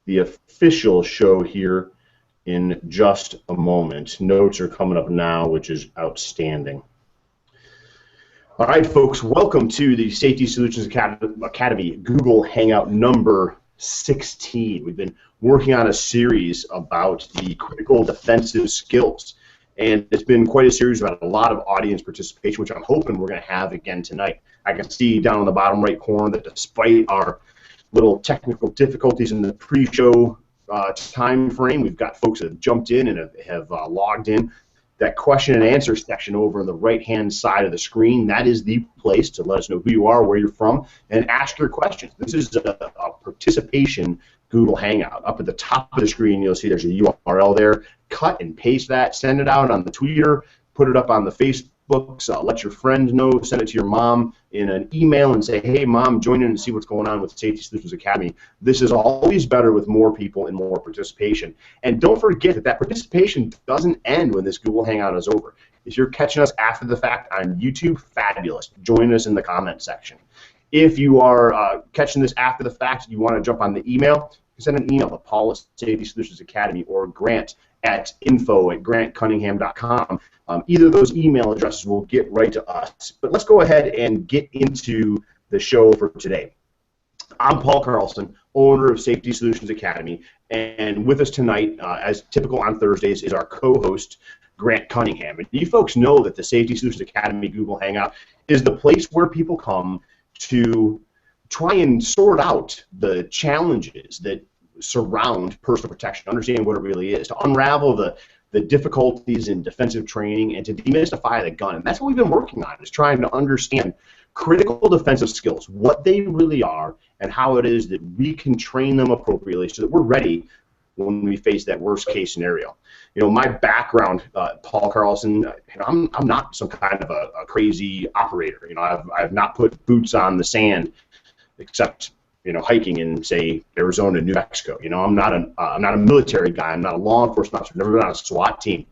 the official show here in just a moment. Notes are coming up now, which is outstanding. All right, folks, welcome to the Safety Solutions Academy Google Hangout number 16. We've been working on a series about the critical defensive skills, and it's been quite a series about a lot of audience participation, which I'm hoping we're going to have again tonight. I can see down in the bottom right corner that despite our little technical difficulties in the pre-show time frame, we've got folks that have jumped in and have logged in. That question and answer section over on the right-hand side of the screen, that is the place to let us know who you are, where you're from, and ask your questions. This is a participation Google Hangout. Up at the top of the screen, you'll see there's a URL there. Cut and paste that, send it out on the Twitter, put it up on the Facebook, let your friends know, send it to your mom in an email and say, hey, Mom, join in and see what's going on with Safety Solutions Academy. This is always better with more people and more participation. And don't forget that participation doesn't end when this Google Hangout is over. If you're catching us after the fact on YouTube, fabulous. Join us in the comment section. If you are catching this after the fact and you want to jump on the email, send an email to Paul at Safety Solutions Academy or Grant at info@grantcunningham.com. Either of those email addresses will get right to us. But let's go ahead and get into the show for today. I'm Paul Carlson, owner of Safety Solutions Academy, and with us tonight, as typical on Thursdays, is our co-host, Grant Cunningham. And you folks know that the Safety Solutions Academy Google Hangout is the place where people come to try and sort out the challenges that surround personal protection, understand what it really is, to unravel the difficulties in defensive training, and to demystify the gun. And that's what we've been working on, is trying to understand critical defensive skills, what they really are, and how it is that we can train them appropriately so that we're ready when we face that worst case scenario. You know, my background, Paul Carlson, I'm not some kind of a crazy operator. You know, I've not put boots on the sand except, you know, hiking in, say, Arizona, New Mexico. You know, I'm not a military guy. I'm not a law enforcement officer. Never been on a SWAT team.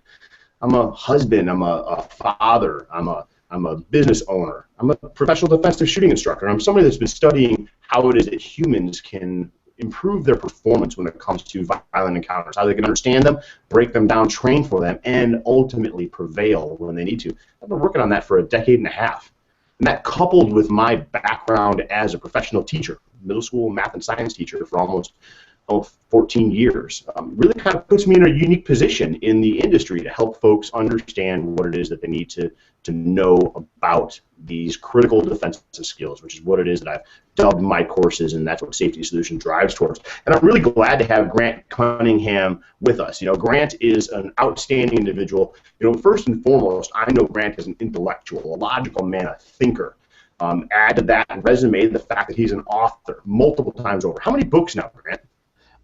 I'm a husband. I'm a father. I'm a business owner. I'm a professional defensive shooting instructor. I'm somebody that's been studying how it is that humans can improve their performance when it comes to violent encounters, how they can understand them, break them down, train for them, and ultimately prevail when they need to. I've been working on that for a decade and a half. And that, coupled with my background as a professional teacher, middle school math and science teacher for almost 14 years, really kind of puts me in a unique position in the industry to help folks understand what it is that they need to know about these critical defensive skills, which is what it is that I've dubbed my courses, and that's what Safety Solution drives towards. And I'm really glad to have Grant Cunningham with us. You know, Grant is an outstanding individual. You know, first and foremost, I know Grant is an intellectual, a logical man, a thinker. Add to that resume the fact that he's an author multiple times over. How many books now, Grant?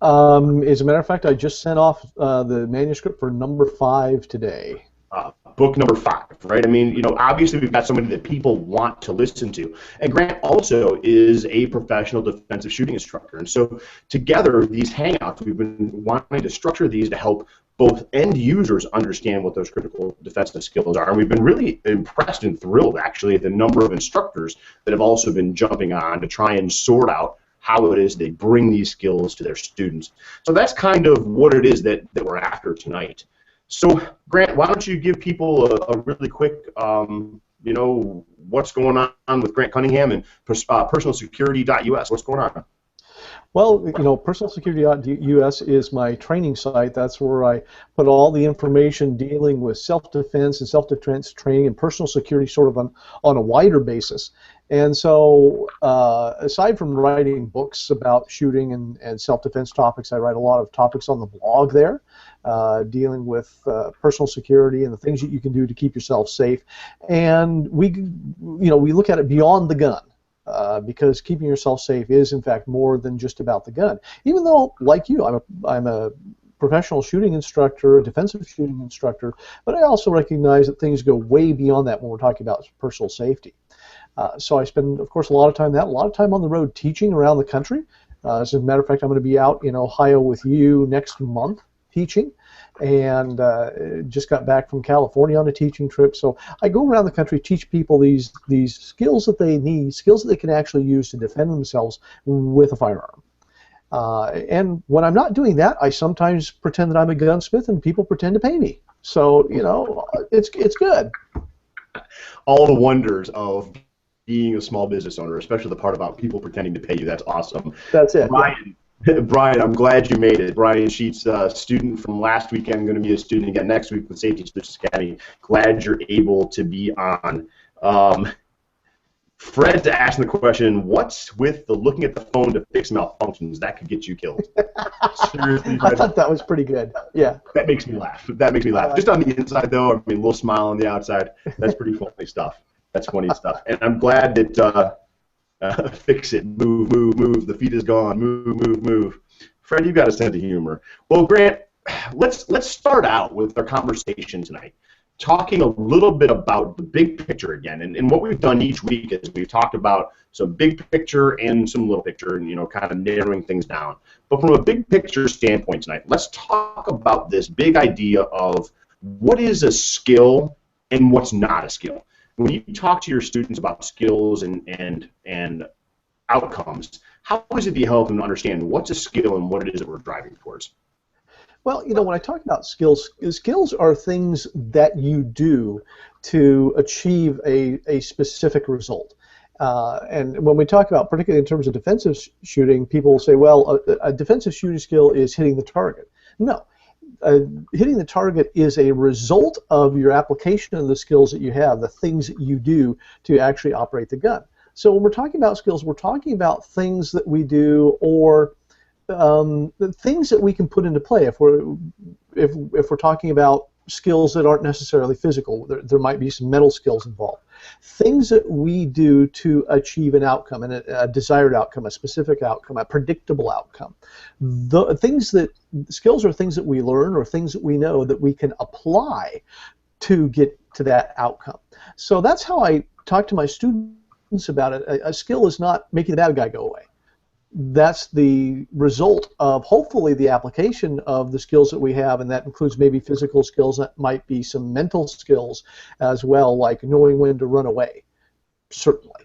As a matter of fact, I just sent off the manuscript for number 5 today. Book number 5, right? I mean, you know, obviously we've got somebody that people want to listen to. And Grant also is a professional defensive shooting instructor. And so together, these hangouts, we've been wanting to structure these to help both end users understand what those critical defensive skills are. And we've been really impressed and thrilled, actually, at the number of instructors that have also been jumping on to try and sort out how it is they bring these skills to their students. So that's kind of what it is that we're after tonight. So, Grant, why don't you give people a really quick, you know, what's going on with Grant Cunningham and personalsecurity.us? What's going on? Well, you know, personalsecurity.us is my training site. That's where I put all the information dealing with self-defense and self-defense training and personal security sort of on a wider basis. And so, aside from writing books about shooting and self-defense topics, I write a lot of topics on the blog there, dealing with personal security and the things that you can do to keep yourself safe. And we look at it beyond the gun. Because keeping yourself safe is, in fact, more than just about the gun. Even though, like you, I'm a professional shooting instructor, a defensive shooting instructor, but I also recognize that things go way beyond that when we're talking about personal safety. So I spend, of course, a lot of time on the road teaching around the country. As a matter of fact, I'm going to be out in Ohio with you next month teaching, and just got back from California on a teaching trip. So I go around the country, teach people these skills that they need, skills that they can actually use to defend themselves with a firearm. And when I'm not doing that, I sometimes pretend that I'm a gunsmith, and people pretend to pay me. So it's good. All the wonders of being a small business owner, especially the part about people pretending to pay you. That's awesome. That's it. Brian, yeah. Brian, I'm glad you made it. Brian Sheets, student from last weekend, going to be a student again next week with Safety Solutions Academy. Glad you're able to be on. Fred's asking the question, what's with the looking at the phone to fix malfunctions? That could get you killed. Seriously, I thought that was pretty good. Yeah. That makes me laugh. That makes me laugh. Just on the inside, though, I mean, a little smile on the outside. That's pretty funny stuff. That's funny stuff. And I'm glad that fix it, move, move, move. The feet is gone. Move, move, move. Fred, you've got a sense of humor. Well, Grant, let's start out with our conversation tonight, talking a little bit about the big picture again. And what we've done each week is we've talked about some big picture and some little picture, and kind of narrowing things down. But from a big picture standpoint tonight, let's talk about this big idea of what is a skill and what's not a skill. When you talk to your students about skills and outcomes, how is it that you help them understand what's a skill and what it is that we're driving towards? Well, when I talk about skills are things that you do to achieve a specific result. And when we talk about, particularly in terms of defensive shooting, people will say, well, a defensive shooting skill is hitting the target. No. Hitting the target is a result of your application of the skills that you have, the things that you do to actually operate the gun. So when we're talking about skills, we're talking about things that we do, or the things that we can put into play. If we're talking about skills that aren't necessarily physical, there might be some mental skills involved. Things that we do to achieve an outcome, and a desired outcome, a specific outcome, a predictable outcome. Skills are things that we learn, or things that we know that we can apply to get to that outcome. So that's how I talk to my students about it. A skill is not making the bad guy go away. That's the result of, hopefully, the application of the skills that we have, and that includes maybe physical skills. That might be some mental skills as well, like knowing when to run away, certainly.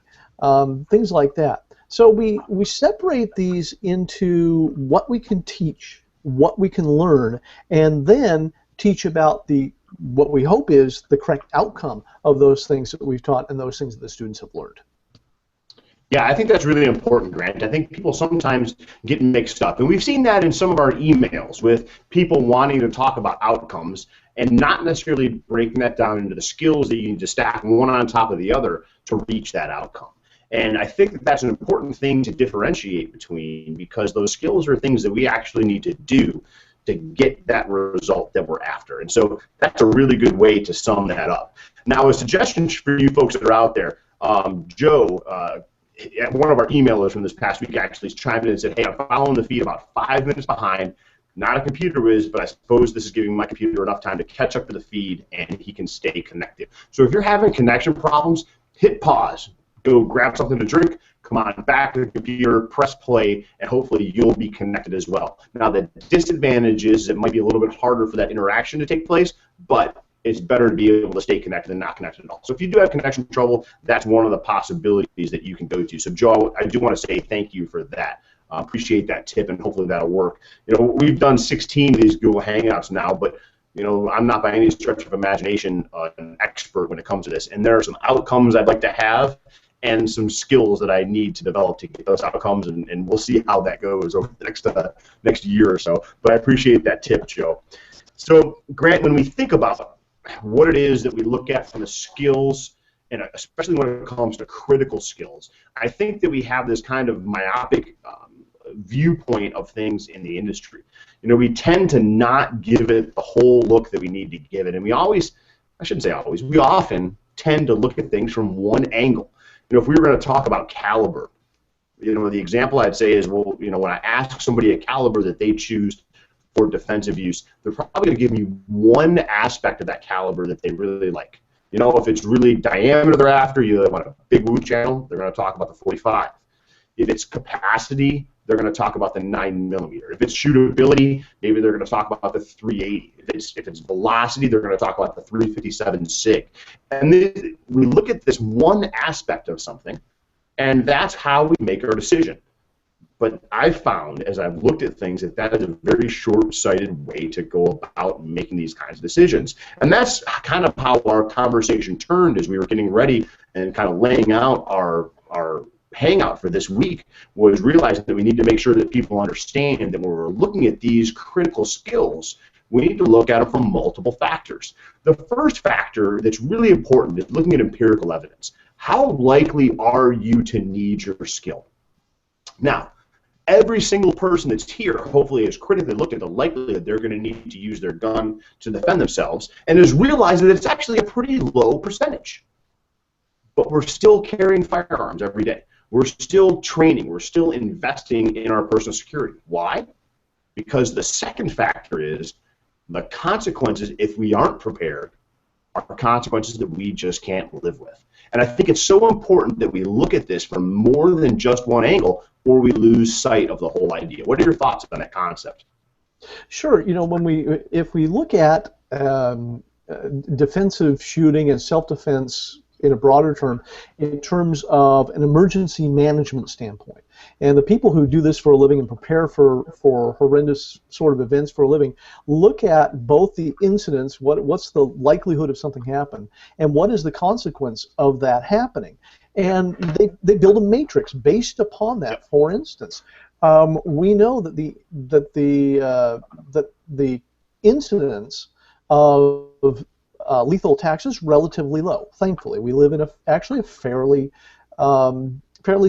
Things like that. So we separate these into what we can teach, what we can learn, and then teach about what we hope is the correct outcome of those things that we've taught and those things that the students have learned. Yeah, I think that's really important, Grant. I think people sometimes get mixed up. And we've seen that in some of our emails with people wanting to talk about outcomes and not necessarily breaking that down into the skills that you need to stack one on top of the other to reach that outcome. And I think that that's an important thing to differentiate between, because those skills are things that we actually need to do to get that result that we're after. And so that's a really good way to sum that up. Now, a suggestion for you folks that are out there, Joe, one of our emailers from this past week actually chimed in and said, hey, I'm following the feed about 5 minutes behind. Not a computer whiz, but I suppose this is giving my computer enough time to catch up to the feed and he can stay connected. So if you're having connection problems, hit pause, go grab something to drink, come on back to the computer, press play, and hopefully you'll be connected as well. Now, the disadvantage is it might be a little bit harder for that interaction to take place, but it's better to be able to stay connected than not connected at all. So if you do have connection trouble, that's one of the possibilities that you can go to. So Joe, I do want to say thank you for that. Appreciate that tip, and hopefully that'll work. We've done 16 of these Google Hangouts now, but I'm not by any stretch of imagination an expert when it comes to this. And there are some outcomes I'd like to have and some skills that I need to develop to get those outcomes, and we'll see how that goes over the next year or so. But I appreciate that tip, Joe. So Grant, when we think about what it is that we look at from the skills, and especially when it comes to critical skills, I think that we have this kind of myopic viewpoint of things in the industry. We tend to not give it the whole look that we need to give it, and we often tend to look at things from one angle. If we were going to talk about caliber, the example I'd say is, well, when I ask somebody a caliber that they choose for defensive use, they're probably going to give me one aspect of that caliber that they really like. If it's really diameter they're after, they want a big wound channel, they're going to talk about the 45. If it's capacity, they're going to talk about the 9mm. If it's shootability, maybe they're going to talk about the 380. If it's velocity, they're going to talk about the 357 SIG. And then we look at this one aspect of something, and that's how we make our decision. But I've found, as I've looked at things, that that is a very short-sighted way to go about making these kinds of decisions. And that's kind of how our conversation turned as we were getting ready and kind of laying out our hangout for this week, was realizing that we need to make sure that people understand that when we're looking at these critical skills, we need to look at them from multiple factors. The first factor that's really important is looking at empirical evidence. How likely are you to need your skill? Now, every single person that's here hopefully has critically looked at the likelihood they're going to need to use their gun to defend themselves and has realized that it's actually a pretty low percentage. But we're still carrying firearms every day. We're still training. We're still investing in our personal security. Why? Because the second factor is the consequences, if we aren't prepared, are consequences that we just can't live with. And I think it's so important that we look at this from more than just one angle, or we lose sight of the whole idea. What are your thoughts on that concept? Sure. If we look at defensive shooting and self-defense in a broader term, in terms of an emergency management standpoint, and the people who do this for a living and prepare for horrendous sort of events for a living, look at both the incidents, what's the likelihood of something happen, and what is the consequence of that happening. And they build a matrix based upon that. For instance, we know that the incidence of lethal attacks is relatively low. Thankfully, we live in actually a fairly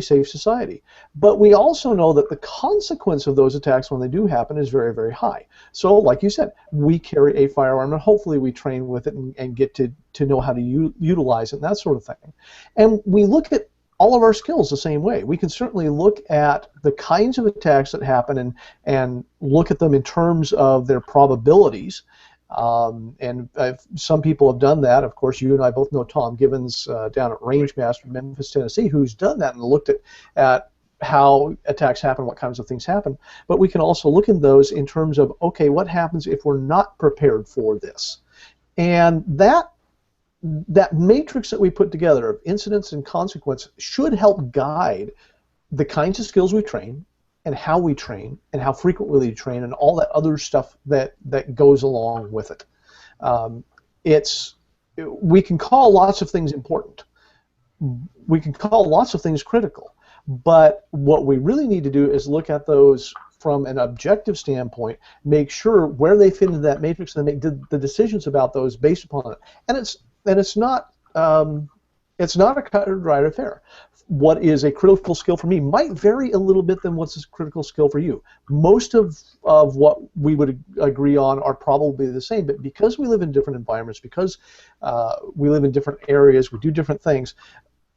safe society. But we also know that the consequence of those attacks when they do happen is very, very high. So, like you said, we carry a firearm, and hopefully we train with it and get to know how to utilize it and that sort of thing. And we look at all of our skills the same way. We can certainly look at the kinds of attacks that happen and look at them in terms of their probabilities. And some people have done that. Of course, you and I both know Tom Givens down at Rangemaster, Memphis, Tennessee, who's done that and looked at how attacks happen, what kinds of things happen. But we can also look at those in terms of, okay, what happens if we're not prepared for this? And that matrix that we put together of incidents and consequence should help guide the kinds of skills we train, and how we train, and how frequently we train, and all that other stuff that goes along with it. We can call lots of things important. We can call lots of things critical. But what we really need to do is look at those from an objective standpoint, make sure where they fit into that matrix, and make the decisions about those based upon it. And it's not a cut and dried affair. What is a critical skill for me might vary a little bit than what's a critical skill for you. Most of what we would agree on are probably the same, but because we live in different environments, because we live in different areas, we do different things,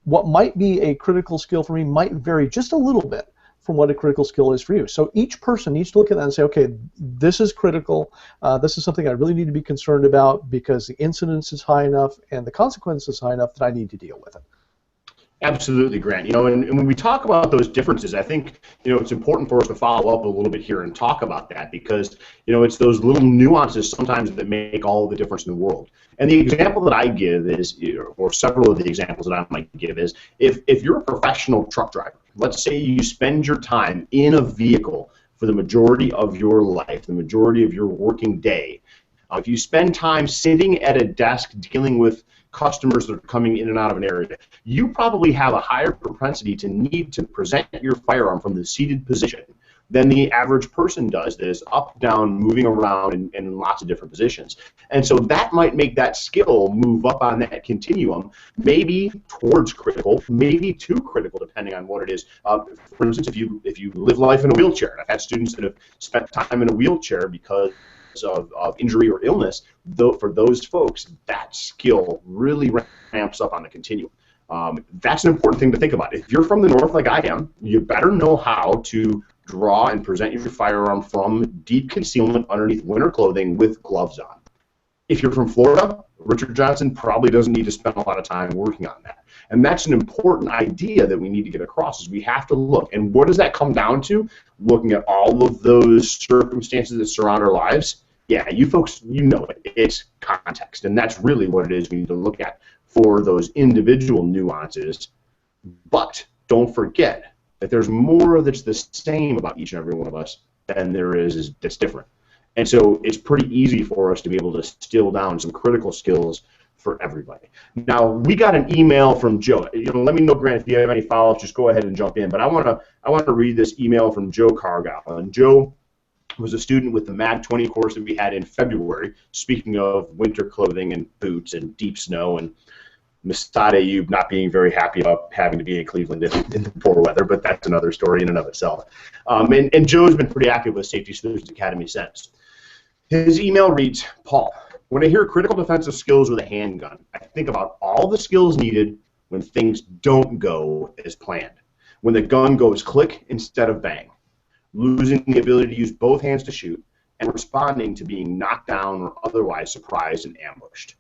what might be a critical skill for me might vary just a little bit from what a critical skill is for you. So each person needs to look at that and say, okay, this is critical, this is something I really need to be concerned about because the incidence is high enough and the consequence is high enough that I need to deal with it. Absolutely, Grant. And when we talk about those differences, I think, it's important for us to follow up a little bit here and talk about that because, it's those little nuances sometimes that make all the difference in the world. And the example that I give is, or several of the examples that I might give is, if you're a professional truck driver, let's say you spend your time in a vehicle for the majority of your life, the majority of your working day, if you spend time sitting at a desk dealing with customers that are coming in and out of an area, you probably have a higher propensity to need to present your firearm from the seated position than the average person does that is up, down, moving around in lots of different positions. And so that might make that skill move up on that continuum, maybe towards critical, maybe too critical, depending on what it is. For instance, if you live life in a wheelchair, and I've had students that have spent time in a wheelchair because of injury or illness, though for those folks, that skill really ramps up on the continuum. That's an important thing to think about. If you're from the north like I am, you better know how to draw and present your firearm from deep concealment underneath winter clothing with gloves on. If you're from Florida, Richard Johnson probably doesn't need to spend a lot of time working on that. And that's an important idea that we need to get across is we have to look. And what does that come down to? Looking at all of those circumstances that surround our lives. Yeah, you folks, you know it. It's context. And that's really what it is we need to look at for those individual nuances. But don't forget, that there's more that's the same about each and every one of us than there is that's different. And so it's pretty easy for us to be able to distill down some critical skills for everybody. Now, we got an email from Joe. Let me know, Grant, if you have any follow-ups, just go ahead and jump in. But I want to read this email from Joe Cargill. And Joe was a student with the MAG 20 course that we had in February, speaking of winter clothing and boots and deep snow, and Mistad Ayub not being very happy about having to be in Cleveland in the poor weather, but that's another story in and of itself. And Joe's been pretty active with Safety Solutions Academy since. His email reads, Paul, when I hear critical defensive skills with a handgun, I think about all the skills needed when things don't go as planned. When the gun goes click instead of bang, losing the ability to use both hands to shoot, and responding to being knocked down or otherwise surprised and ambushed.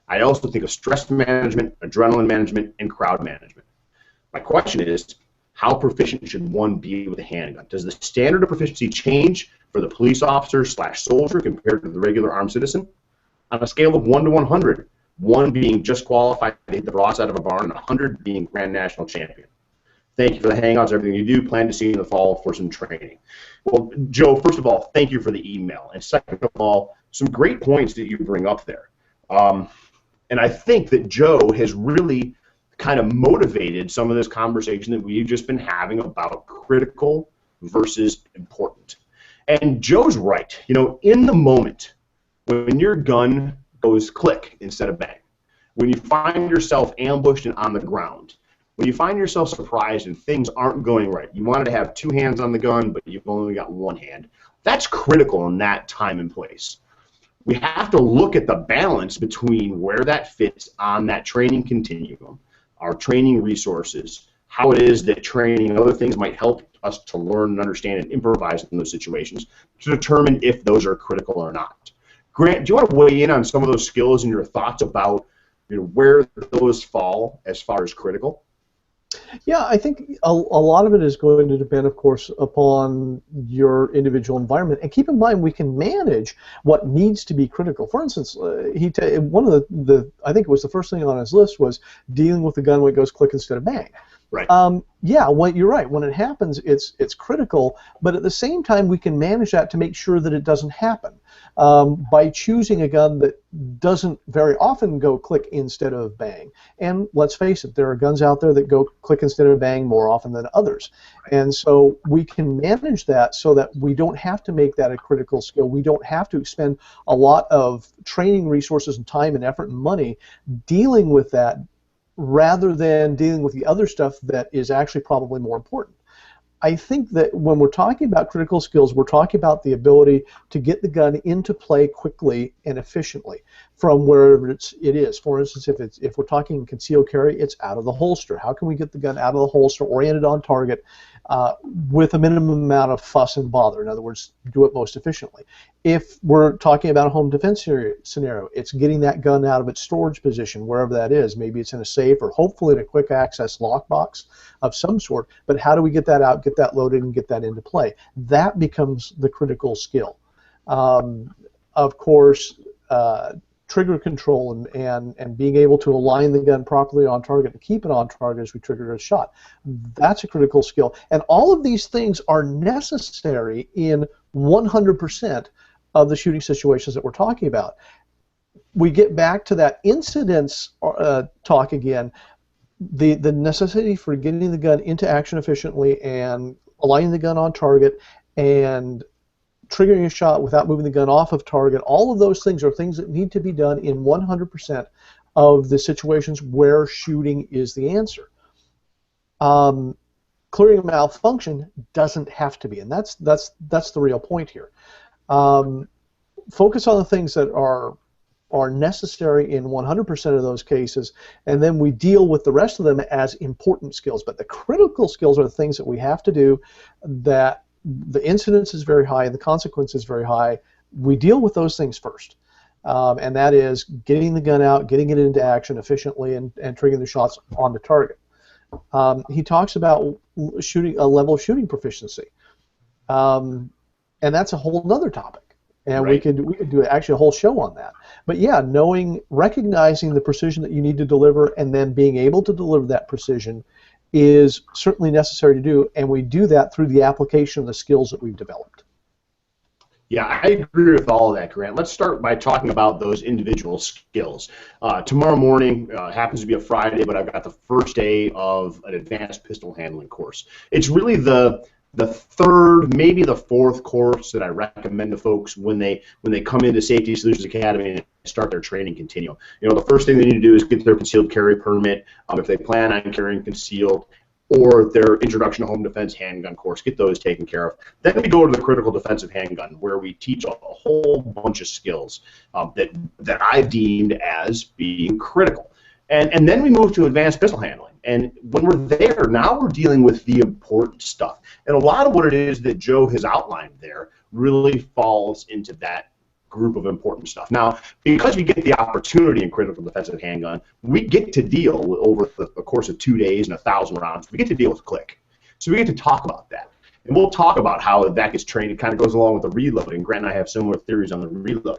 I also think of stress management, adrenaline management, and crowd management. My question is, how proficient should one be with a handgun? Does the standard of proficiency change for the police officer / soldier compared to the regular armed citizen? On a scale of 1 to 100, 1 being just qualified to hit the broadside of a barn, and 100 being Grand National Champion. Thank you for the Hangouts, everything you do. Plan to see you in the fall for some training. Well, Joe, first of all, thank you for the email. And second of all, some great points that you bring up there. And I think that Joe has really kind of motivated some of this conversation that we've just been having about critical versus important. And Joe's right. In the moment, when your gun goes click instead of bang, when you find yourself ambushed and on the ground, when you find yourself surprised and things aren't going right, you wanted to have 2 hands on the gun, but you've only got 1 hand, that's critical in that time and place. We have to look at the balance between where that fits on that training continuum, our training resources, how it is that training and other things might help us to learn and understand and improvise in those situations to determine if those are critical or not. Grant, do you want to weigh in on some of those skills and your thoughts about where those fall as far as critical? Yeah, I think a lot of it is going to depend, of course, upon your individual environment. And keep in mind, we can manage what needs to be critical. For instance, one of I think it was the first thing on his list was dealing with the gun when it goes click instead of bang. Right. Yeah, you're right. When it happens, it's critical, but at the same time, we can manage that to make sure that it doesn't happen by choosing a gun that doesn't very often go click instead of bang. And let's face it, there are guns out there that go click instead of bang more often than others. And so we can manage that so that we don't have to make that a critical skill. We don't have to expend a lot of training resources and time and effort and money dealing with that, rather than dealing with the other stuff that is actually probably more important. I think that when we're talking about critical skills, we're talking about the ability to get the gun into play quickly and efficiently from wherever it is. For instance, if we're talking concealed carry, it's out of the holster. How can we get the gun out of the holster, oriented on target, with a minimum amount of fuss and bother? In other words, do it most efficiently. If we're talking about a home defense scenario, it's getting that gun out of its storage position, wherever that is. Maybe it's in a safe or hopefully in a quick access lockbox of some sort. But how do we get that out, get that loaded, and get that into play? That becomes the critical skill. Of course, trigger control and being able to align the gun properly on target and keep it on target as we trigger a shot. That's a critical skill. And all of these things are necessary in 100% of the shooting situations that we're talking about. We get back to that incidence talk again, the necessity for getting the gun into action efficiently and aligning the gun on target and triggering a shot without moving the gun off of target. All of those things are things that need to be done in 100% of the situations where shooting is the answer. Clearing a malfunction doesn't have to be, and that's the real point here. Focus on the things that are necessary in 100% of those cases, and then we deal with the rest of them as important skills. But the critical skills are the things that we have to do that the incidence is very high and the consequence is very high. We deal with those things first, and that is getting the gun out, getting it into action efficiently, and triggering the shots on the target. He talks about shooting a level of shooting proficiency, and that's a whole other topic. And right. we could do actually a whole show on that. But yeah, recognizing the precision that you need to deliver, and then being able to deliver that precision is certainly necessary to do, and we do that through the application of the skills that we've developed. Yeah, I agree with all of that, Grant. Let's start by talking about those individual skills. Tomorrow morning happens to be a Friday, but I've got the first day of an advanced pistol handling course. It's really the third, maybe the fourth course that I recommend to folks when they come into Safety Solutions Academy and start their training continuum. You know, the first thing they need to do is get their concealed carry permit if they plan on carrying concealed, or their Introduction to Home Defense handgun course. Get those taken care of. Then we go to the critical defensive handgun, where we teach a whole bunch of skills that I've deemed as being critical. And then we move to advanced pistol handling. And when we're there, now we're dealing with the important stuff. And a lot of what it is that Joe has outlined there really falls into that group of important stuff. Now, because we get the opportunity in critical defensive handgun, we get to deal with, over the course of 2 days and 1,000 rounds, we get to deal with click. So we get to talk about that. And we'll talk about how that gets trained. It kind of goes along with the reload. And Grant and I have similar theories on the reload.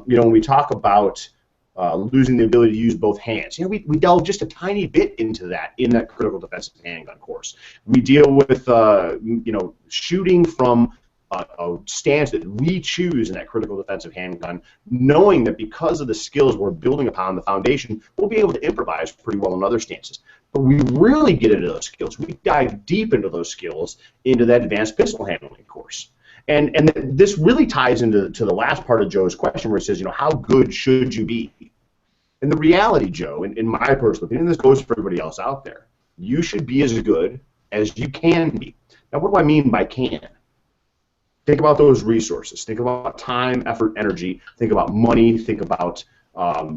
You know, when we talk about losing the ability to use both hands, you know, we delve just a tiny bit into that in that critical defensive handgun course. We deal with, you know, shooting from a stance that we choose in that critical defensive handgun, knowing that because of the skills we're building upon, the foundation, we'll be able to improvise pretty well in other stances. But we really get into those skills. We dive deep into those skills into that advanced pistol handling course. And this really ties into the last part of Joe's question, where he says, you know, how good should you be? And the reality, Joe, in my personal opinion, this goes for everybody else out there, you should be as good as you can be. Now, what do I mean by can? Think about those resources. Think about time, effort, energy. Think about money. Think about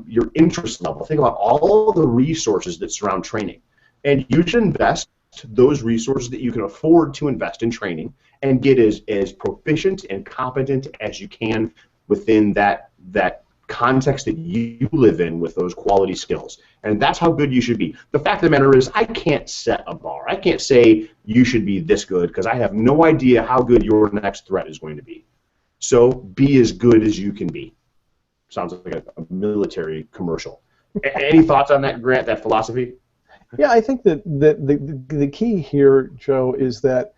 your interest level. Think about all the resources that surround training. And you should invest those resources that you can afford to invest in training and get as proficient and competent as you can within that context that you live in with those quality skills. And that's how good you should be. The fact of the matter is, I can't set a bar. I can't say you should be this good because I have no idea how good your next threat is going to be. So be as good as you can be. Sounds like a military commercial. Any thoughts on that, Grant, that philosophy? Yeah, I think that the key here, Joe, is that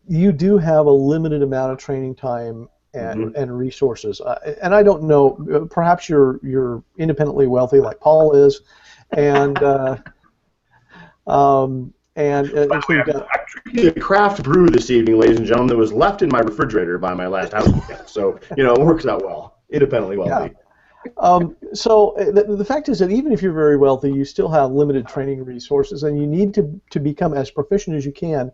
you do have a limited amount of training time and resources. And I don't know, perhaps you're independently wealthy like Paul is, and so you've got... I'm drinking a craft brew this evening, ladies and gentlemen, that was left in my refrigerator by my last house guest. So, you know, it works out well. Independently wealthy. Yeah. So the fact is that even if you're very wealthy, you still have limited training resources, and you need to become as proficient as you can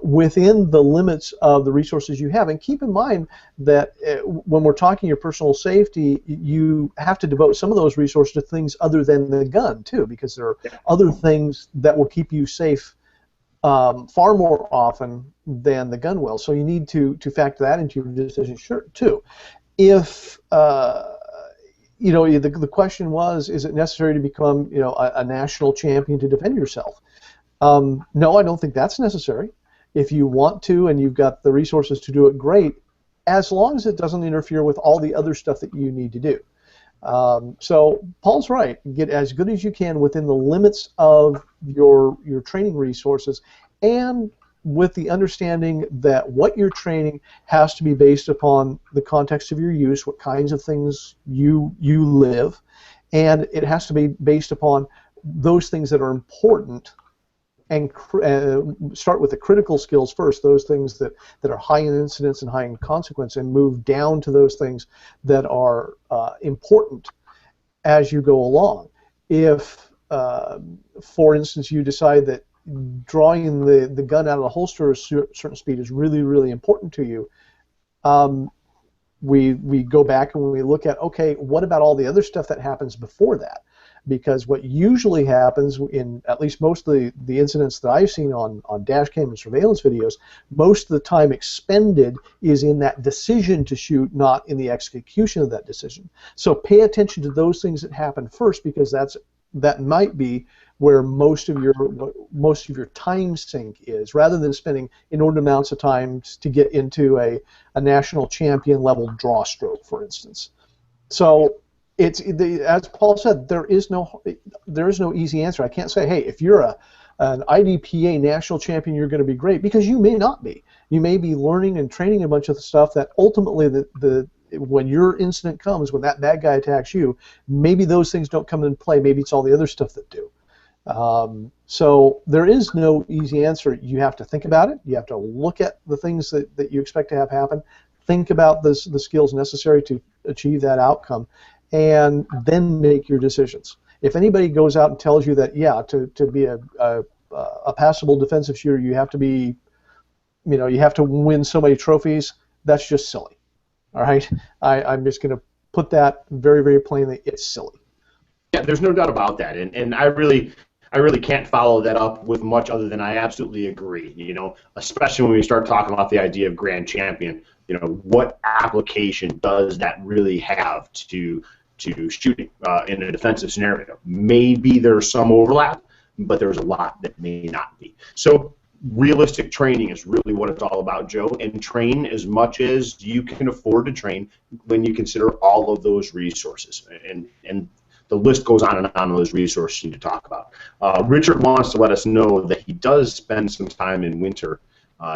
within the limits of the resources you have. And keep in mind that when we're talking your personal safety, you have to devote some of those resources to things other than the gun too, because there are other things that will keep you safe far more often than the gun will. So you need to factor that into your decision too. If you know, the question was, is it necessary to become, you know, a national champion to defend yourself? No, I don't think that's necessary. If you want to and you've got the resources to do it, great, as long as it doesn't interfere with all the other stuff that you need to do. So Paul's right. Get as good as you can within the limits of your training resources, and with the understanding that what you're training has to be based upon the context of your use, what kinds of things you live, and it has to be based upon those things that are important, and start with the critical skills first, those things that are high in incidence and high in consequence, and move down to those things that are important as you go along. If, for instance, you decide that drawing the gun out of the holster at a certain speed is really, really important to you, we go back and we look at, okay, what about all the other stuff that happens before that? Because what usually happens in at least most of the incidents that I've seen on dash cam and surveillance videos, most of the time expended is in that decision to shoot, not in the execution of that decision. So pay attention to those things that happen first, because that might be where most of your time sink is, rather than spending inordinate amounts of time to get into a national champion level draw stroke, for instance. So as Paul said, there is no easy answer. I can't say, hey, if you're an IDPA national champion, you're going to be great, because you may not be. You may be learning and training a bunch of the stuff that ultimately when your incident comes, when that bad guy attacks you, maybe those things don't come into play. Maybe it's all the other stuff that do. So there is no easy answer. You have to think about it. You have to look at the things that you expect to have happen. Think about the skills necessary to achieve that outcome, and then make your decisions. If anybody goes out and tells you that, yeah, to be a passable defensive shooter, you have to be, you have to win so many trophies, that's just silly. All right? I'm just going to put that very, very plainly. It's silly. Yeah, there's no doubt about that, and I really can't follow that up with much other than I absolutely agree. Especially when we start talking about the idea of grand champion. What application does that really have to shooting in a defensive scenario? Maybe there's some overlap, but there's a lot that may not be. So realistic training is really what it's all about, Joe, and train as much as you can afford to train when you consider all of those resources. And the list goes on and on of those resources you need to talk about. Richard wants to let us know that he does spend some time in winter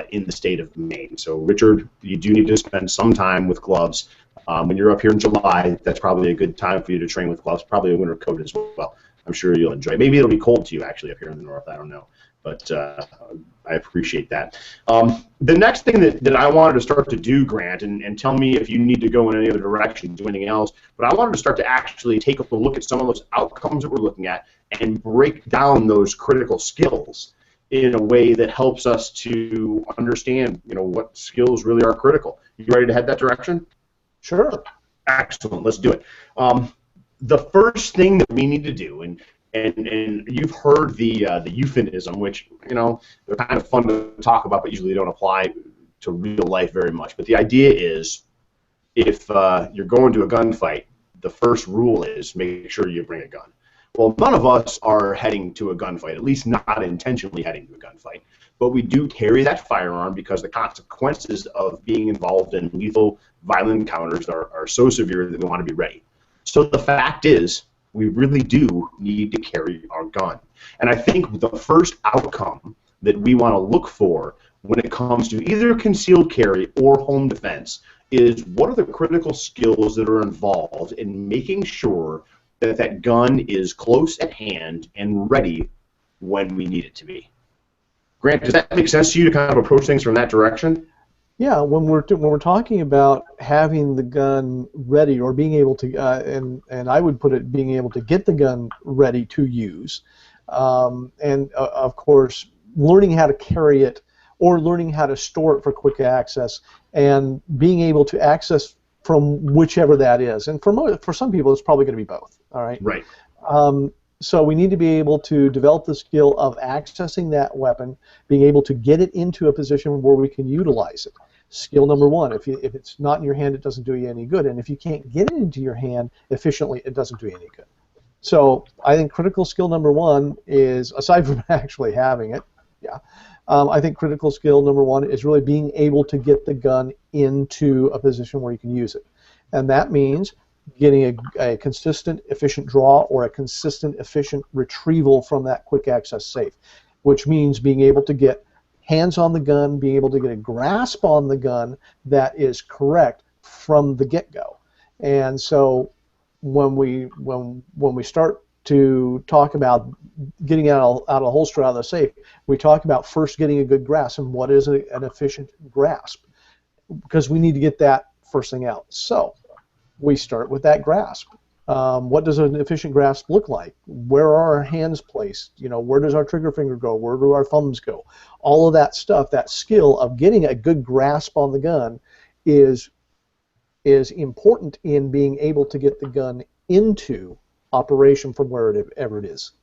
in the state of Maine. So, Richard, you do need to spend some time with gloves. When you're up here in July, that's probably a good time for you to train with gloves, probably a winter coat as well. I'm sure you'll enjoy it. Maybe it'll be cold to you, actually, up here in the north. I don't know. But I appreciate that. The next thing that I wanted to start to do, Grant, and tell me if you need to go in any other direction, do anything else, but I wanted to start to actually take a look at some of those outcomes that we're looking at and break down those critical skills in a way that helps us to understand, what skills really are critical. You ready to head that direction? Sure. Excellent. Let's do it. The first thing that we need to do, and you've heard the euphemism, which they're kind of fun to talk about, but usually don't apply to real life very much. But the idea is, if you're going to a gunfight, the first rule is make sure you bring a gun. Well, none of us are heading to a gunfight, at least not intentionally heading to a gunfight. But we do carry that firearm because the consequences of being involved in lethal, violent encounters are so severe that we want to be ready. So the fact is, we really do need to carry our gun. And I think the first outcome that we want to look for when it comes to either concealed carry or home defense is, what are the critical skills that are involved in making sure that that gun is close at hand and ready when we need it to be. Grant, does that make sense to you to kind of approach things from that direction? Yeah, when we're talking about having the gun ready, or being able to, and I would put it, being able to get the gun ready to use, and of course learning how to carry it, or learning how to store it for quick access, and being able to access from whichever that is. And for some people, it's probably going to be both. All right. Right. So we need to be able to develop the skill of accessing that weapon, being able to get it into a position where we can utilize it. Skill number one. If it's not in your hand, it doesn't do you any good. And if you can't get it into your hand efficiently, it doesn't do you any good. So I think critical skill number one is, aside from actually having it, I think critical skill number one is really being able to get the gun into a position where you can use it. And that means getting a consistent, efficient draw, or a consistent, efficient retrieval from that quick access safe, which means being able to get hands on the gun, being able to get a grasp on the gun that is correct from the get-go. And so when we start to talk about getting out of the holster, out of the safe, we talk about first getting a good grasp. And what is an efficient grasp? Because we need to get that first thing out. So we start with that grasp. What does an efficient grasp look like? Where are our hands placed? Where does our trigger finger go? Where do our thumbs go? All of that stuff, that skill of getting a good grasp on the gun is important in being able to get the gun into operation from wherever it is.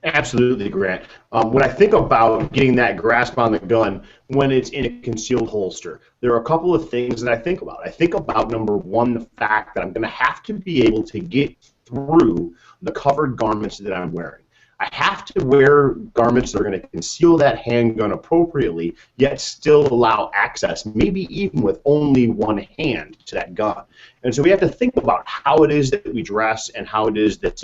Absolutely, Grant. When I think about getting that grasp on the gun when it's in a concealed holster, there are a couple of things that I think about. I think about, number one, the fact that I'm going to have to be able to get through the covered garments that I'm wearing. I have to wear garments that are going to conceal that handgun appropriately, yet still allow access, maybe even with only one hand, to that gun. And so we have to think about how it is that we dress and how it is that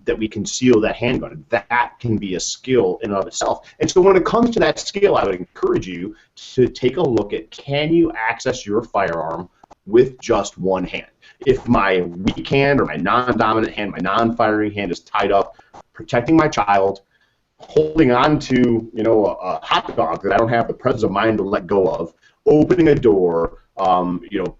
that we conceal that handgun. That can be a skill in and of itself. And so when it comes to that skill, I would encourage you to take a look at, can you access your firearm with just one hand? If my weak hand or my non-dominant hand, my non-firing hand is tied up, protecting my child, holding on to, you know, a hot dog that I don't have the presence of mind to let go of, opening a door, you know,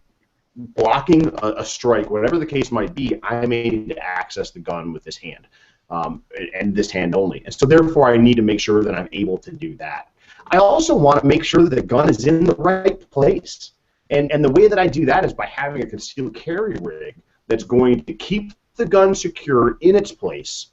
blocking a strike, whatever the case might be, I may need to access the gun with this hand, and this hand only. And so therefore I need to make sure that I'm able to do that. I also want to make sure that the gun is in the right place. And the way that I do that is by having a concealed carry rig that's going to keep the gun secure in its place,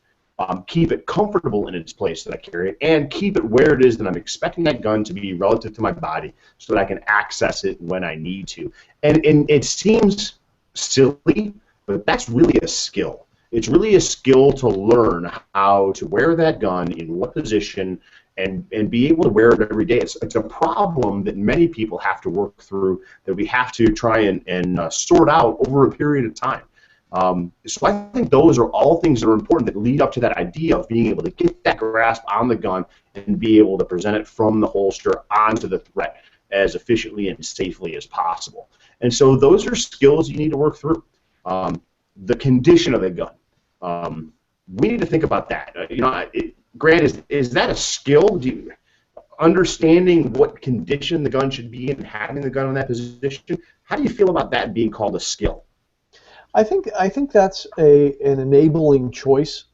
keep it comfortable in its place that I carry it, and keep it where it is that I'm expecting that gun to be relative to my body so that I can access it when I need to. And it seems silly, but that's really a skill. It's really a skill to learn how to wear that gun in what position and be able to wear it every day. It's a problem that many people have to work through, that we have to try and sort out over a period of time. So I think those are all things that are important that lead up to that idea of being able to get that grasp on the gun and be able to present it from the holster onto the threat as efficiently and safely as possible. And so those are skills you need to work through. The condition of the gun. We need to think about that. You know, Grant, is that a skill? Understanding what condition the gun should be in and having the gun in that position, how do you feel about that being called a skill? I think that's an enabling choice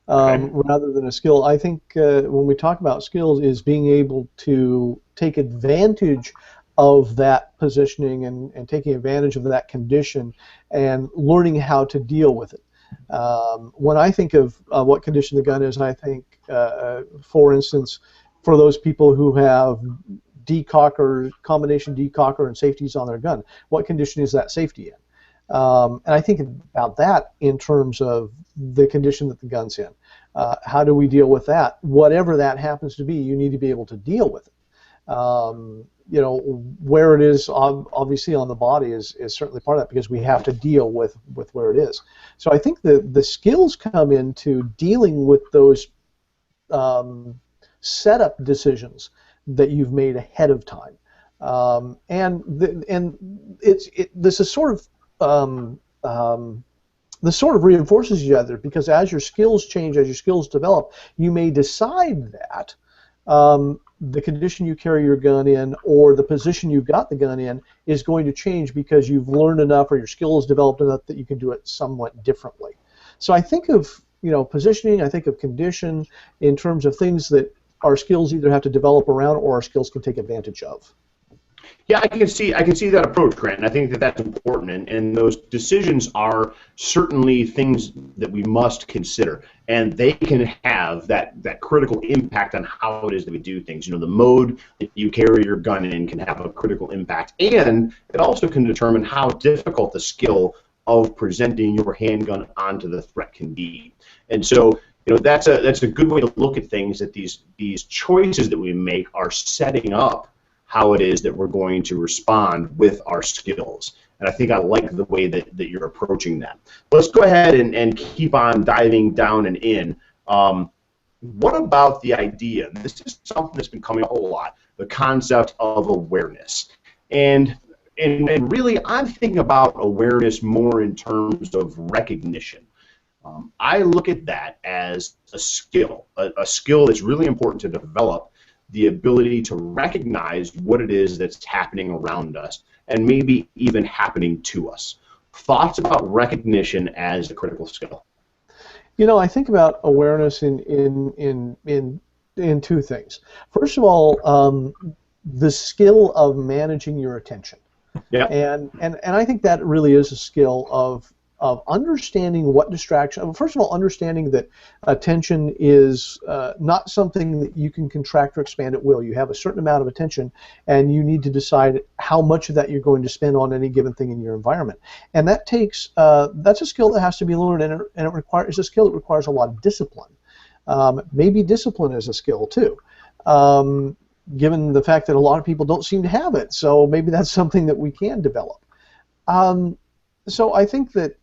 rather than a skill. I think when we talk about skills, is being able to take advantage of that positioning and taking advantage of that condition and learning how to deal with it. When I think of what condition the gun is, I think, for instance, for those people who have decocker, combination decocker and safeties on their gun, what condition is that safety in? And I think about that in terms of the condition that the gun's in. How do we deal with that? Whatever that happens to be, you need to be able to deal with it. You know, where it is obviously on the body is certainly part of that, because we have to deal with where it is. So I think the skills come into dealing with those setup decisions that you've made ahead of time. This is sort of this sort of reinforces each other, because as your skills change, as your skills develop, you may decide that the condition you carry your gun in or the position you've got the gun in is going to change because you've learned enough or your skill has developed enough that you can do it somewhat differently. So I think of, you know, positioning, I think of condition in terms of things that our skills either have to develop around or our skills can take advantage of. Yeah, I can see that approach, Grant, and I think that that's important, and those decisions are certainly things that we must consider, and they can have that critical impact on how it is that we do things. You know, the mode that you carry your gun in can have a critical impact, and it also can determine how difficult the skill of presenting your handgun onto the threat can be. And so, you know, that's a good way to look at things, that these choices that we make are setting up how it is that we're going to respond with our skills. And I think I like the way that you're approaching that. Let's go ahead and keep on diving down and in. What about the idea, and this is something that's been coming up a lot, the concept of awareness. And really, I'm thinking about awareness more in terms of recognition. I look at that as a skill that's really important to develop, the ability to recognize what it is that's happening around us and maybe even happening to us. Thoughts about recognition as a critical skill? You know, I think about awareness in two things. First of all, the skill of managing your attention. Yeah. And I think that really is a skill of understanding what distraction. First of all, understanding that attention is not something that you can contract or expand at will. You have a certain amount of attention, and you need to decide how much of that you're going to spend on any given thing in your environment. And that takes that's a skill that has to be learned, and it's a skill that requires a lot of discipline. Maybe discipline is a skill too, given the fact that a lot of people don't seem to have it. So maybe that's something that we can develop. So I think that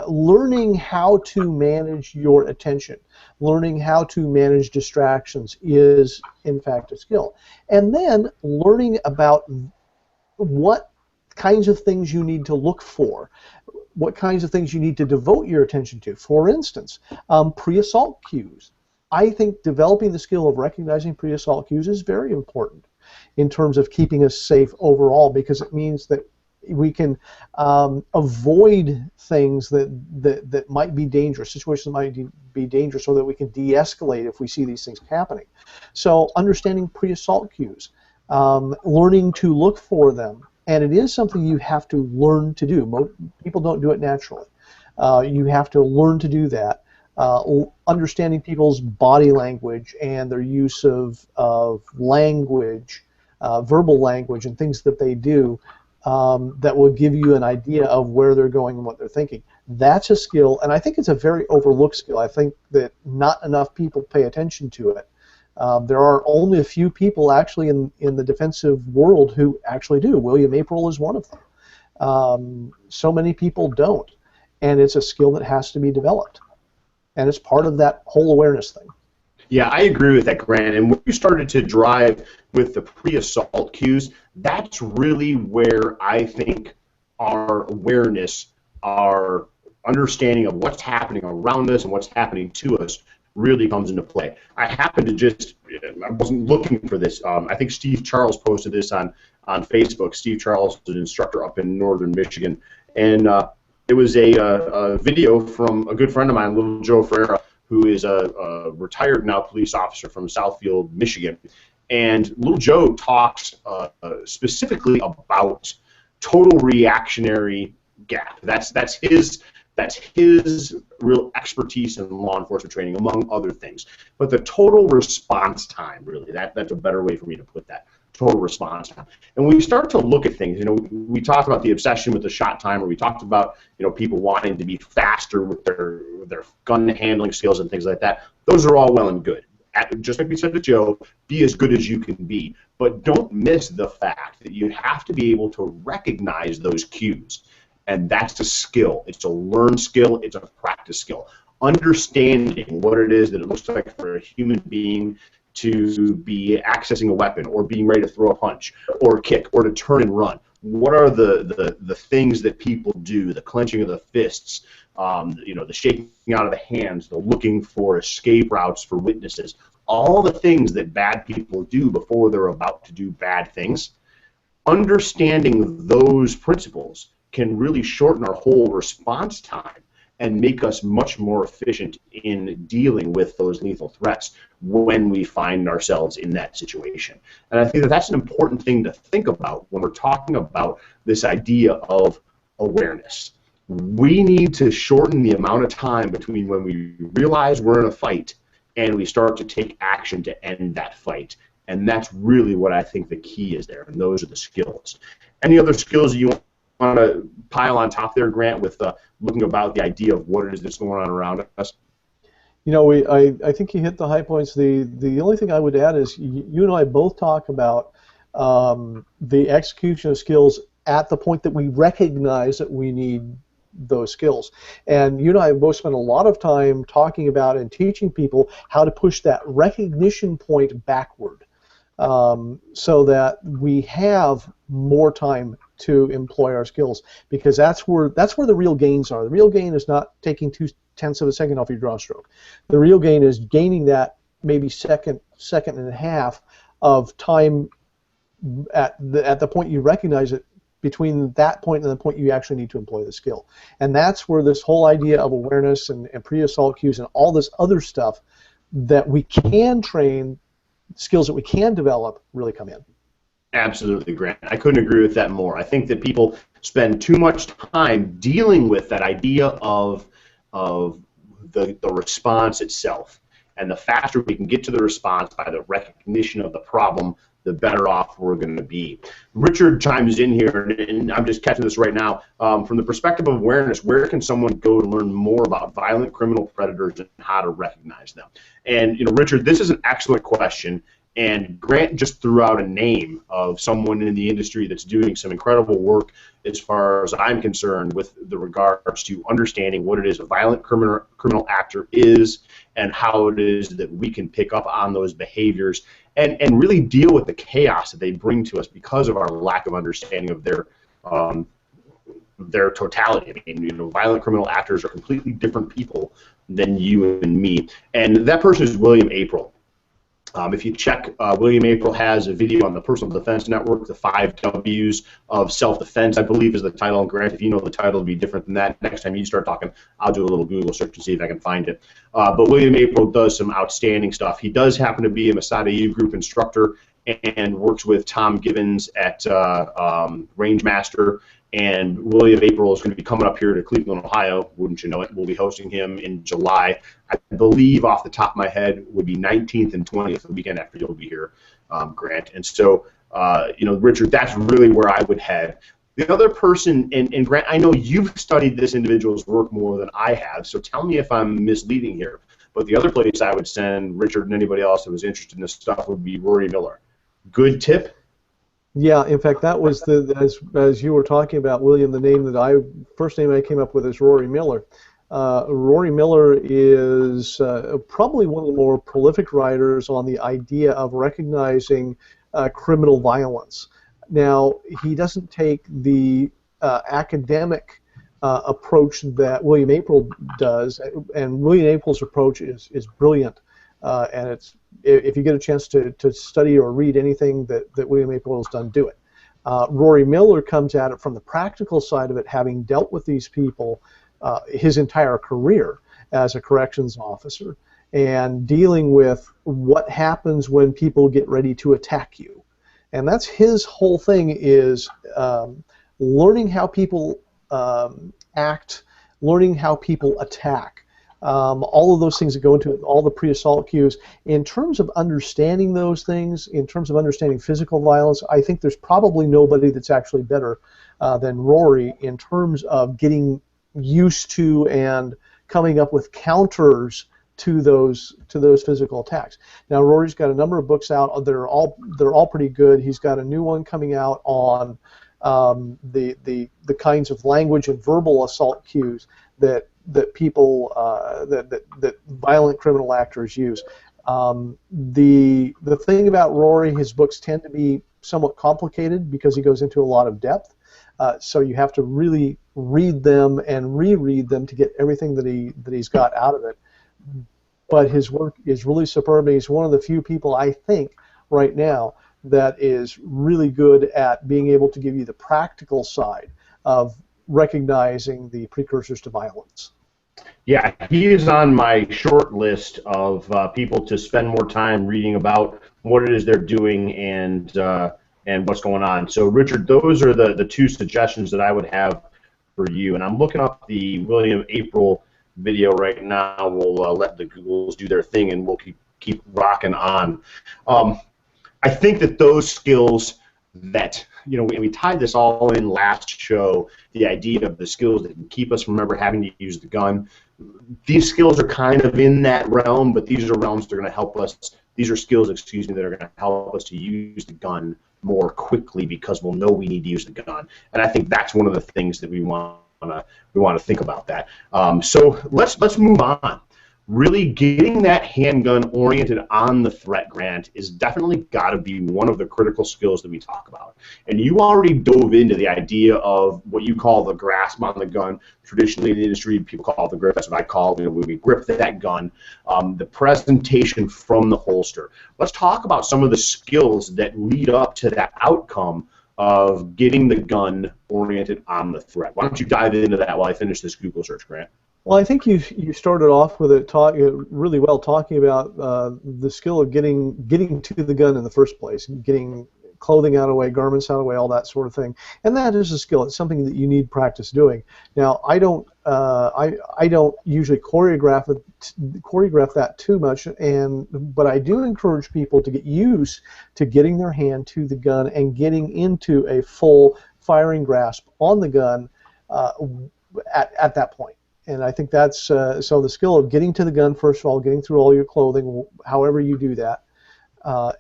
learning how to manage your attention, learning how to manage distractions is, in fact, a skill. And then learning about what kinds of things you need to look for, what kinds of things you need to devote your attention to. For instance, pre-assault cues. I think developing the skill of recognizing pre-assault cues is very important in terms of keeping us safe overall, because it means that we can avoid things that might be dangerous, situations that might be dangerous, so that we can de-escalate if we see these things happening. So understanding pre-assault cues, learning to look for them, and it is something you have to learn to do. Most people don't do it naturally. You have to learn to do that. Understanding people's body language and their use of language, verbal language, and things that they do that will give you an idea of where they're going and what they're thinking. That's a skill, and I think it's a very overlooked skill. I think that not enough people pay attention to it. There are only a few people actually in the defensive world who actually do. William April is one of them. So many people don't, and it's a skill that has to be developed. And it's part of that whole awareness thing. Yeah, I agree with that, Grant. And when you started to drive with the pre-assault cues, that's really where I think our awareness, our understanding of what's happening around us and what's happening to us really comes into play. I happened to I wasn't looking for this. I think Steve Charles posted this on Facebook. Steve Charles is an instructor up in northern Michigan. And it was a video from a good friend of mine, Little Joe Ferreira, who is a retired now police officer from Southfield, Michigan. And Little Joe talks specifically about total reactionary gap. That's his real expertise in law enforcement training, among other things. But the total response time, really, that's a better way for me to put that. Total response time. And when we start to look at things, we talked about the obsession with the shot timer. We talked about, people wanting to be faster with their gun handling skills and things like that. Those are all well and good. Just like we said to Joe, be as good as you can be. But don't miss the fact that you have to be able to recognize those cues. And that's a skill. It's a learned skill. It's a practice skill. Understanding what it is that it looks like for a human being to be accessing a weapon, or being ready to throw a punch, or kick, or to turn and run. What are the things that people do? The clenching of the fists, the shaking out of the hands, the looking for escape routes for witnesses. All the things that bad people do before they're about to do bad things. Understanding those principles can really shorten our whole response time and make us much more efficient in dealing with those lethal threats when we find ourselves in that situation. And I think that that's an important thing to think about when we're talking about this idea of awareness. We need to shorten the amount of time between when we realize we're in a fight and we start to take action to end that fight. And that's really what I think the key is there, and those are the skills. Any other skills you want to pile on top there, Grant, with looking about the idea of what it is that's going on around us? I think you hit the high points. The only thing I would add is you and I both talk about the execution of skills at the point that we recognize that we need those skills. And you and I both spent a lot of time talking about and teaching people how to push that recognition point backward, so that we have more time to employ our skills, because that's where the real gains are. The real gain is not taking 0.2 of a second off your draw stroke. The real gain is gaining that maybe second and a half of time at the point you recognize it, between that point and the point you actually need to employ the skill. And that's where this whole idea of awareness and pre-assault cues and all this other stuff that we can train, skills that we can develop, really come in. Absolutely, Grant. I couldn't agree with that more. I think that people spend too much time dealing with that idea of the response itself. And the faster we can get to the response by the recognition of the problem, the better off we're going to be. Richard chimes in here, and I'm just catching this right now. From the perspective of awareness, where can someone go to learn more about violent criminal predators and how to recognize them? And, Richard, this is an excellent question. And Grant just threw out a name of someone in the industry that's doing some incredible work as far as I'm concerned with the regards to understanding what it is a violent criminal actor is and how it is that we can pick up on those behaviors and really deal with the chaos that they bring to us because of our lack of understanding of their totality. I mean, violent criminal actors are completely different people than you and me. And that person is William April. If you check, William April has a video on the Personal Defense Network, the 5 W's of self-defense, I believe is the title. And Grant, if you know the title, it'll be different than that. Next time you start talking, I'll do a little Google search and see if I can find it. But William April does some outstanding stuff. He does happen to be a Masada U Group instructor and works with Tom Gibbons at Rangemaster. And William April is going to be coming up here to Cleveland, Ohio. Wouldn't you know it? We'll be hosting him in July. I believe, off the top of my head, would be 19th and 20th, the weekend after you'll be here, Grant. And so, Richard, that's really where I would head. The other person, and Grant, I know you've studied this individual's work more than I have, so tell me if I'm misleading here. But the other place I would send Richard and anybody else that was interested in this stuff would be Rory Miller. Good tip? Yeah, in fact, that was as you were talking about, William, the first name I came up with is Rory Miller. Rory Miller is probably one of the more prolific writers on the idea of recognizing criminal violence. Now, he doesn't take the academic approach that William April does, and William April's approach is brilliant, and it's if you get a chance to study or read anything that William April has done, do it. Rory Miller comes at it from the practical side of it, having dealt with these people his entire career as a corrections officer, and dealing with what happens when people get ready to attack you. And that's his whole thing, is learning how people act, learning how people attack. All of those things that go into it, all the pre-assault cues. In terms of understanding those things, in terms of understanding physical violence, I think there's probably nobody that's actually better than Rory in terms of getting used to and coming up with counters to those physical attacks. Now, Rory's got a number of books out. They're all pretty good. He's got a new one coming out on the kinds of language and verbal assault cues that people that violent criminal actors use. The thing about Rory, his books tend to be somewhat complicated because he goes into a lot of depth. So you have to really read them and reread them to get everything that he's got out of it. But his work is really superb. He's one of the few people, I think, right now that is really good at being able to give you the practical side of recognizing the precursors to violence. Yeah, he is on my short list of people to spend more time reading about what it is they're doing and what's going on. So, Richard, those are the two suggestions that I would have for you. And I'm looking up the William April video right now. We'll let the Googles do their thing, and we'll keep rocking on. I think that those skills that, we tied this all in last show, the idea of the skills that can keep us from ever having to use the gun. These skills are kind of in that realm, but these are realms that are going to help us. These are skills, that are going to help us to use the gun more quickly because we'll know we need to use the gun. And I think that's one of the things that we want to think about that. So let's move on. Really getting that handgun oriented on the threat, Grant, is definitely got to be one of the critical skills that we talk about. And you already dove into the idea of what you call the grasp on the gun. Traditionally in the industry, people call it the grip. That's what I call it, when we grip that gun. The presentation from the holster. Let's talk about some of the skills that lead up to that outcome of getting the gun oriented on the threat. Why don't you dive into that while I finish this Google search, Grant? Well, I think you started off with it really well, talking about the skill of getting to the gun in the first place, getting clothing out of the way, garments out of the way, all that sort of thing. And that is a skill. It's something that you need practice doing. Now, I don't usually choreograph that too much, but I do encourage people to get used to getting their hand to the gun and getting into a full firing grasp on the gun at that point. And I think that's so the skill of getting to the gun, first of all, getting through all your clothing, however you do that,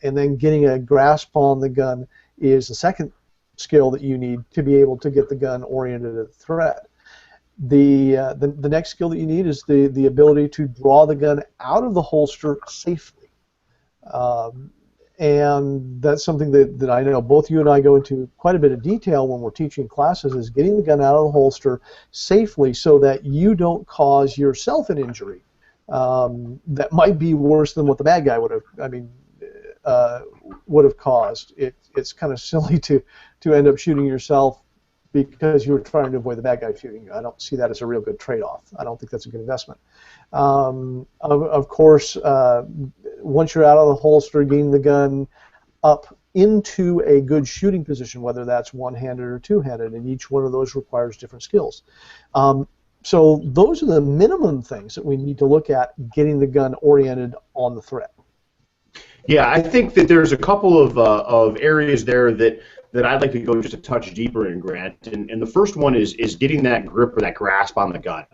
and then getting a grasp on the gun is the second skill that you need to be able to get the gun oriented at the threat. The next skill that you need is the ability to draw the gun out of the holster safely. And that's something that I know both you and I go into quite a bit of detail when we're teaching classes, is getting the gun out of the holster safely so that you don't cause yourself an injury that might be worse than what the bad guy would have caused. It's kind of silly to end up shooting yourself because you're trying to avoid the bad guy shooting you. I don't see that as a real good trade-off. I don't think that's a good investment. Of course, once you're out of the holster, getting the gun up into a good shooting position, whether that's one-handed or two-handed, and each one of those requires different skills. So those are the minimum things that we need to look at getting the gun oriented on the threat. Yeah, I think that there's a couple of areas there that I'd like to go just a touch deeper in, Grant. And the first one is getting that grip or that grasp on the gun.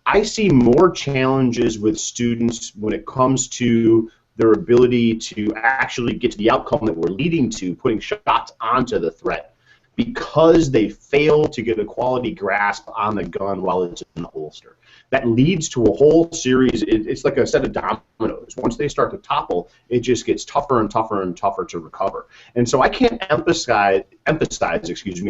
I see more challenges with students when it comes to their ability to actually get to the outcome that we're leading to, putting shots onto the threat, because they fail to get a quality grasp on the gun while it's in the holster. That leads to a whole series. It's like a set of dominoes. Once they start to topple, it just gets tougher and tougher and tougher to recover. And so I can't emphasize,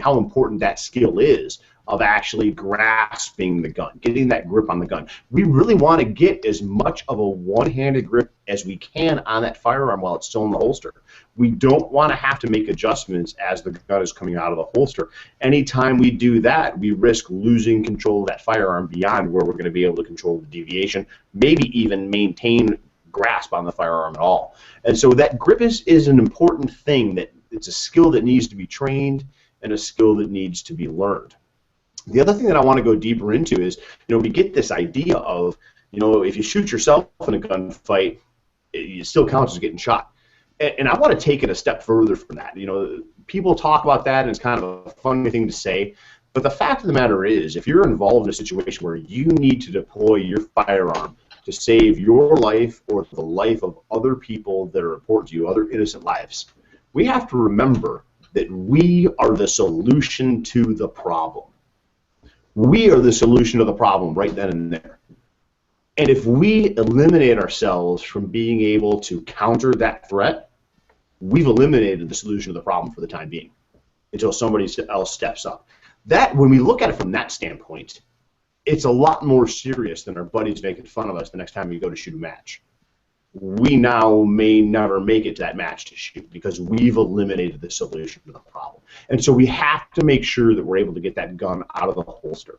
how important that skill is of actually grasping the gun, getting that grip on the gun. We really want to get as much of a one-handed grip as we can on that firearm while it's still in the holster. We don't want to have to make adjustments as the gun is coming out of the holster. Anytime we do that, we risk losing control of that firearm beyond where we're going to be able to control the deviation, maybe even maintain grasp on the firearm at all. And so that grip is an important thing. That it's a skill that needs to be trained and a skill that needs to be learned. The other thing that I want to go deeper into is, we get this idea of, if you shoot yourself in a gunfight, it still counts as getting shot. And I want to take it a step further from that. People talk about that, and it's kind of a funny thing to say. But the fact of the matter is, if you're involved in a situation where you need to deploy your firearm to save your life or the life of other people that are important to you, other innocent lives, we have to remember that we are the solution to the problem. We are the solution to the problem right then and there. And if we eliminate ourselves from being able to counter that threat, we've eliminated the solution to the problem for the time being until somebody else steps up. That, when we look at it from that standpoint, it's a lot more serious than our buddies making fun of us the next time we go to shoot a match. We now may never make it to that match to shoot because we've eliminated the solution to the problem. And so we have to make sure that we're able to get that gun out of the holster.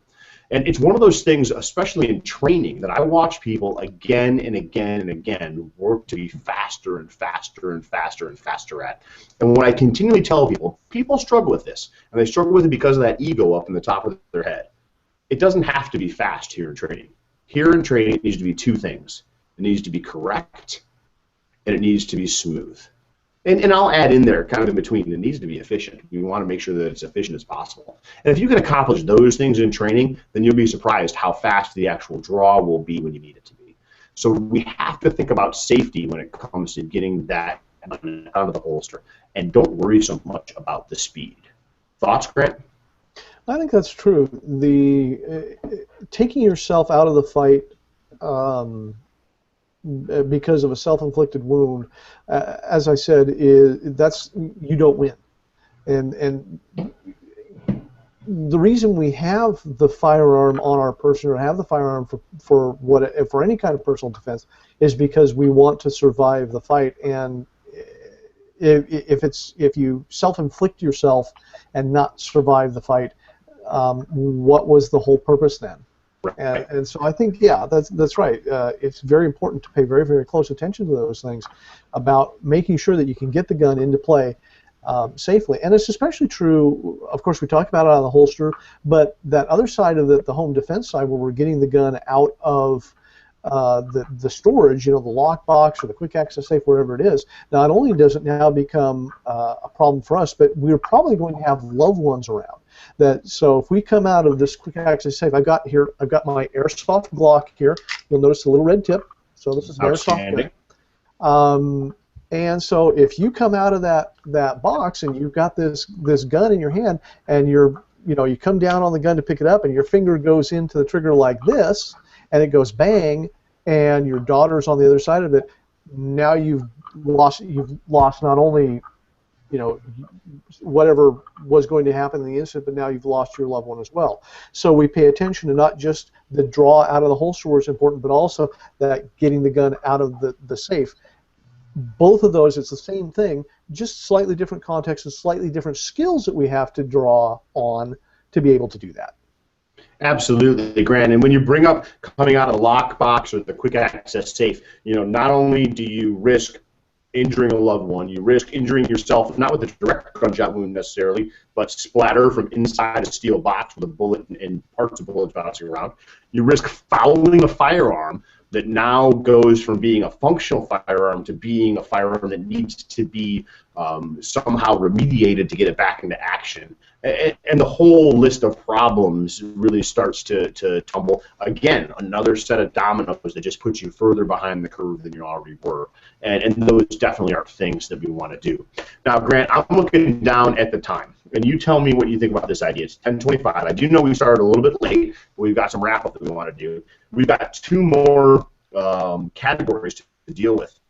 And it's one of those things, especially in training, that I watch people again and again and again work to be faster and faster and faster and faster at. And when I continually tell people, people struggle with this, and they struggle with it because of that ego up in the top of their head. It doesn't have to be fast here in training. Here in training, it needs to be two things. It needs to be correct, and it needs to be smooth. And I'll add in there, kind of in between, it needs to be efficient. We want to make sure that it's efficient as possible. And if you can accomplish those things in training, then you'll be surprised how fast the actual draw will be when you need it to be. So we have to think about safety when it comes to getting that out of the holster, and don't worry so much about the speed. Thoughts, Grant? I think that's true. Taking yourself out of the fight because of a self-inflicted wound, as I said, you don't win. And the reason we have the firearm on our person, or have the firearm for any kind of personal defense, is because we want to survive the fight. And if you self-inflict yourself and not survive the fight, what was the whole purpose then? Right. And so I think, yeah, that's right. It's very important to pay very, very close attention to those things about making sure that you can get the gun into play safely. And it's especially true, of course, we talked about it on the holster, but that other side of the home defense side where we're getting the gun out of the storage, the lockbox or the quick access safe, wherever it is, not only does it now become a problem for us, but we're probably going to have loved ones around. So if we come out of this quick access safe, I've got my airsoft Glock here. You'll notice a little red tip. So this is an airsoft gun. And so if you come out of that box and you've got this gun in your hand and you come down on the gun to pick it up and your finger goes into the trigger like this and it goes bang and your daughter's on the other side of it, now you've lost not only whatever was going to happen in the incident, but now you've lost your loved one as well. So we pay attention to not just the draw out of the holster where it's important, but also that getting the gun out of the safe. Both of those, it's the same thing, just slightly different contexts and slightly different skills that we have to draw on to be able to do that. Absolutely, Grant. And when you bring up coming out of the lockbox or the quick access safe, not only do you risk injuring a loved one, you risk injuring yourself, not with a direct gunshot wound necessarily, but splatter from inside a steel box with a bullet and parts of bullets bouncing around. You risk fouling a firearm that now goes from being a functional firearm to being a firearm that needs to be somehow remediated to get it back into action. And the whole list of problems really starts to tumble. Again, another set of dominoes that just puts you further behind the curve than you already were. And those definitely are things that we want to do. Now, Grant, I'm looking down at the time. And you tell me what you think about this idea. It's 10:25. I do know we started a little bit late, but we've got some wrap-up that we want to do. We've got two more categories to deal with,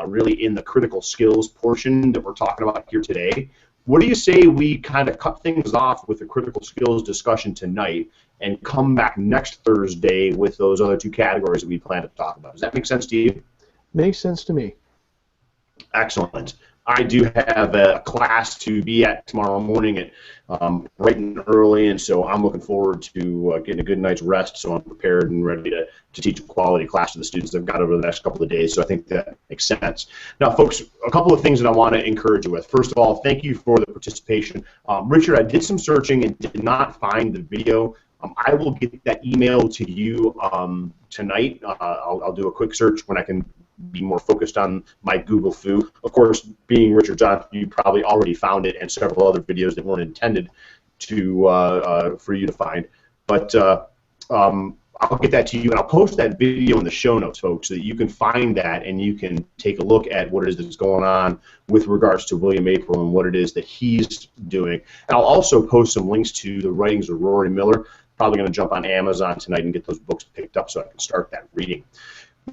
really in the critical skills portion that we're talking about here today. What do you say we kind of cut things off with the critical skills discussion tonight and come back next Thursday with those other two categories that we plan to talk about? Does that make sense to you? Makes sense to me. Excellent. I do have a class to be at tomorrow morning at bright and early, and so I'm looking forward to getting a good night's rest so I'm prepared and ready to teach a quality class to the students I've got over the next couple of days, so I think that makes sense. Now, folks, a couple of things that I want to encourage you with. First of all, thank you for the participation. Richard, I did some searching and did not find the video. I will get that email to you tonight. I'll do a quick search when I can be more focused on my Google Foo. Of course, being Richard Johnson, you probably already found it and several other videos that weren't intended to for you to find. But I'll get that to you, and I'll post that video in the show notes, folks, so that you can find that and you can take a look at what it is that's going on with regards to William April and what it is that he's doing. And I'll also post some links to the writings of Rory Miller. Probably going to jump on Amazon tonight and get those books picked up so I can start that reading.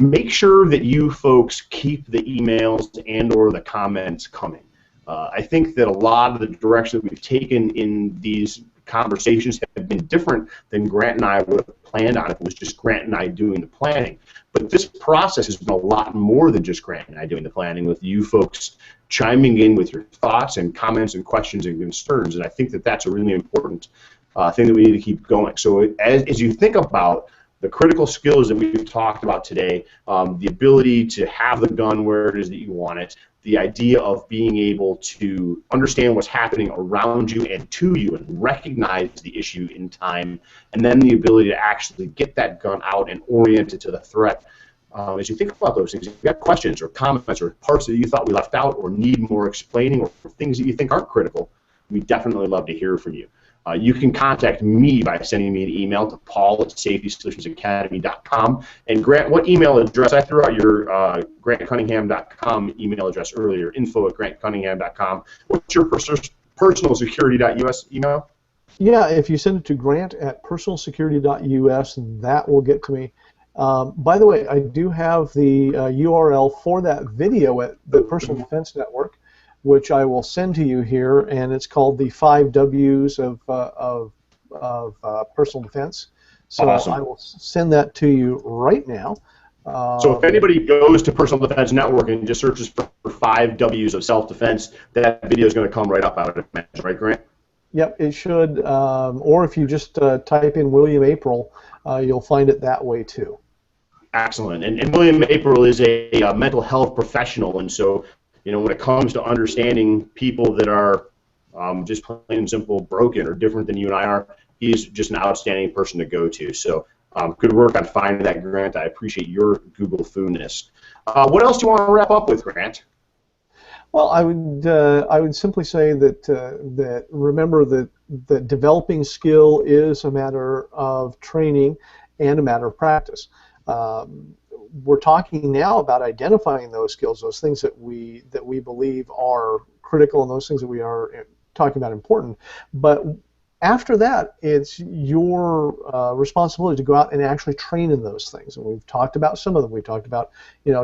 Make sure that you folks keep the emails and or the comments coming. I think that a lot of the direction that we've taken in these conversations have been different than Grant and I would have planned on if it was just Grant and I doing the planning. But this process has been a lot more than just Grant and I doing the planning, with you folks chiming in with your thoughts and comments and questions and concerns. And I think that that's a really important thing that we need to keep going. So as you think about the critical skills that we've talked about today, the ability to have the gun where it is that you want it, the idea of being able to understand what's happening around you and to you and recognize the issue in time, and then the ability to actually get that gun out and orient it to the threat. As you think about those things, if you've got questions or comments or parts that you thought we left out or need more explaining or things that you think aren't critical, we'd definitely love to hear from you. You can contact me by sending me an email to paul@safetysolutionsacademy.com. And Grant, what email address? I threw out your grantcunningham.com email address earlier, info@grantcunningham.com. What's your personalsecurity.us email? Yeah, if you send it to grant@personalsecurity.us, that will get to me. By the way, I do have the URL for that video at the Personal Defense Network, which I will send to you here, and it's called the 5 W's of personal defense. So awesome. I will send that to you right now. So if anybody goes to Personal Defense Network and just searches for 5 W's of self-defense, that video is going to come right up, I would imagine, right, Grant? Yep, it should. Or if you just type in William April, you'll find it that way too. Excellent. And William April is a mental health professional, and so when it comes to understanding people that are just plain and simple broken or different than you and I are, he's just an outstanding person to go to. So good work on finding that, Grant. I appreciate your Google-fooness. What else do you want to wrap up with, Grant? Well, I would simply say that remember that developing skill is a matter of training and a matter of practice. We're talking now about identifying those skills, those things that we believe are critical, and those things that we are talking about important. But after that, it's your responsibility to go out and actually train in those things. And we've talked about some of them. We talked about,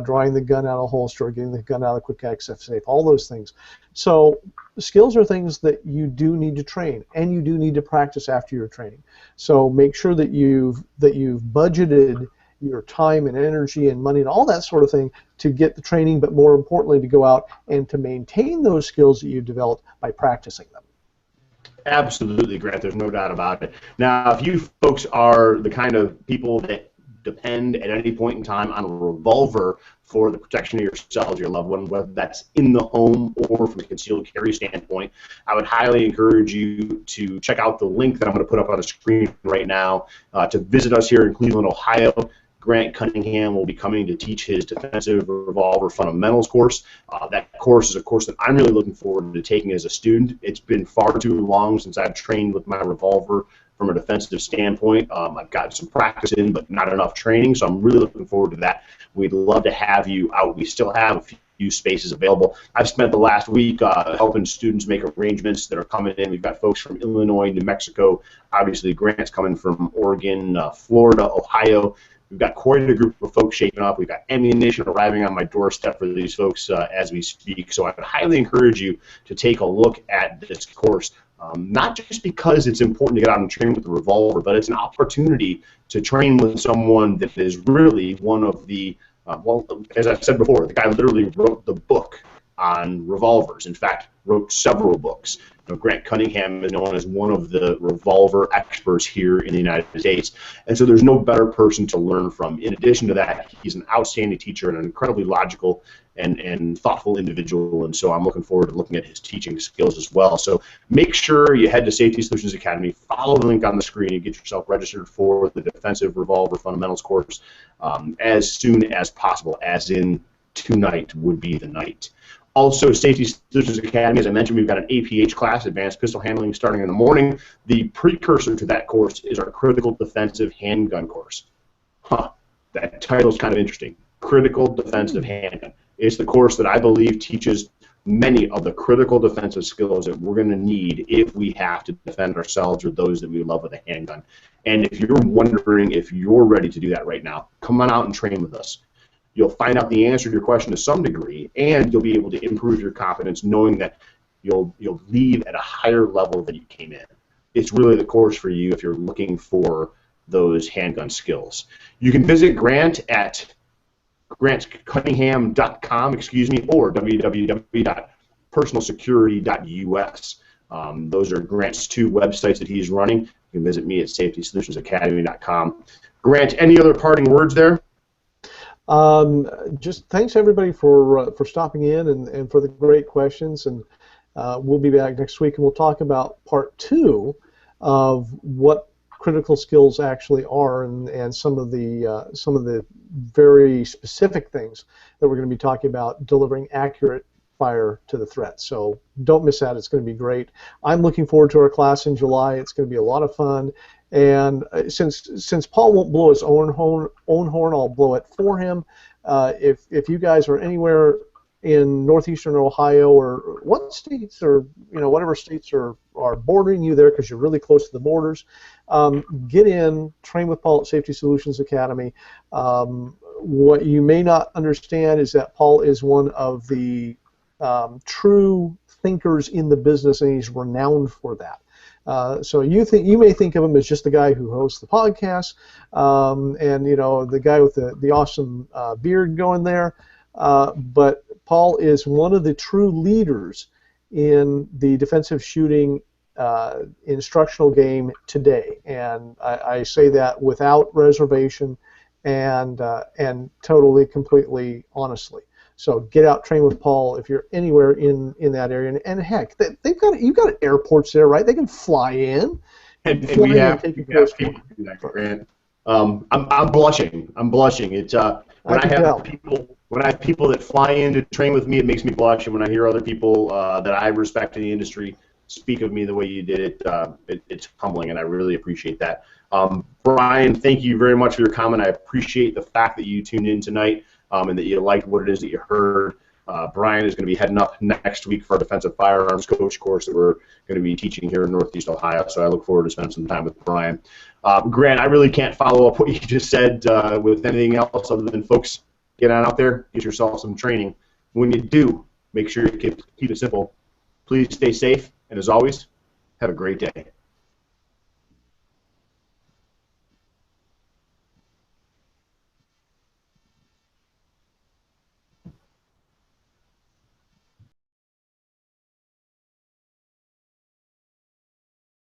drawing the gun out of the holster, getting the gun out of the quick access safe, all those things. So skills are things that you do need to train, and you do need to practice after your training. So make sure that you've budgeted your time and energy and money and all that sort of thing to get the training, but more importantly, to go out and to maintain those skills that you've developed by practicing them. Absolutely, Grant. There's no doubt about it. Now, if you folks are the kind of people that depend at any point in time on a revolver for the protection of yourselves, your loved one, whether that's in the home or from a concealed carry standpoint, I would highly encourage you to check out the link that I'm going to put up on the screen right now to visit us here in Cleveland, Ohio. Grant Cunningham will be coming to teach his defensive revolver fundamentals course. That course is a course that I'm really looking forward to taking as a student. It's been far too long since I've trained with my revolver from a defensive standpoint. I've got some practice in, but not enough training, so I'm really looking forward to that. We'd love to have you out. We still have a few spaces available. I've spent the last week helping students make arrangements that are coming in. We've got folks from Illinois, New Mexico. Obviously, Grant's coming from Oregon, Florida, Ohio. We've got quite a group of folks shaping up. We've got ammunition arriving on my doorstep for these folks as we speak. So I would highly encourage you to take a look at this course, not just because it's important to get out and train with the revolver, but it's an opportunity to train with someone that is really one of the, well, as I've said before, the guy literally wrote the book on revolvers. In fact, wrote several books. Grant Cunningham is known as one of the revolver experts here in the United States, and so there's no better person to learn from. In addition to that, he's an outstanding teacher and an incredibly logical and thoughtful individual, and so I'm looking forward to looking at his teaching skills as well. So make sure you head to Safety Solutions Academy, follow the link on the screen, and get yourself registered for the Defensive Revolver Fundamentals course as soon as possible, as in tonight would be the night. Also, Safety Solutions Academy, as I mentioned, we've got an APH class, Advanced Pistol Handling, starting in the morning. The precursor to that course is our Critical Defensive Handgun course. That title's kind of interesting. Critical Defensive Handgun. It's the course that I believe teaches many of the critical defensive skills that we're going to need if we have to defend ourselves or those that we love with a handgun. And if you're wondering if you're ready to do that right now, come on out and train with us. You'll find out the answer to your question to some degree, and you'll be able to improve your confidence knowing that you'll leave at a higher level than you came in. It's really the course for you if you're looking for those handgun skills. You can visit Grant at grantcunningham.com, or www.personalsecurity.us. Those are Grant's two websites that he's running. You can visit me at safetysolutionsacademy.com. Grant, any other parting words there? Just thanks everybody for stopping in and for the great questions, and we'll be back next week and we'll talk about part 2 of what critical skills actually are and some of the very specific things that we're going to be talking about delivering accurate fire to the threat. So don't miss out. It's going to be great. I'm looking forward to our class in July. It's going to be a lot of fun. And since Paul won't blow his own horn, I'll blow it for him. If you guys are anywhere in northeastern Ohio or what states or whatever states are bordering you there because you're really close to the borders, get in, train with Paul at Safety Solutions Academy. What you may not understand is that Paul is one of the true thinkers in the business, and he's renowned for that. So you may think of him as just the guy who hosts the podcast, and the guy with the awesome beard going there. But Paul is one of the true leaders in the defensive shooting instructional game today, and I say that without reservation and totally, completely, honestly. So get out, train with Paul if you're anywhere in that area. And heck, you've got airports there, right? They can fly in, And fly we in and have, take a we have course people do that, Grant. I'm blushing. I'm blushing. It's I can tell. when I have people that fly in to train with me, it makes me blush. And when I hear other people that I respect in the industry speak of me the way you did it's humbling, and I really appreciate that. Brian, thank you very much for your comment. I appreciate the fact that you tuned in tonight and that you liked what it is that you heard. Brian is going to be heading up next week for our defensive firearms coach course that we're going to be teaching here in Northeast Ohio, so I look forward to spending some time with Brian. Grant, I really can't follow up what you just said with anything else other than, folks, get on out there, get yourself some training. When you do, make sure you keep it simple. Please stay safe, and as always, have a great day.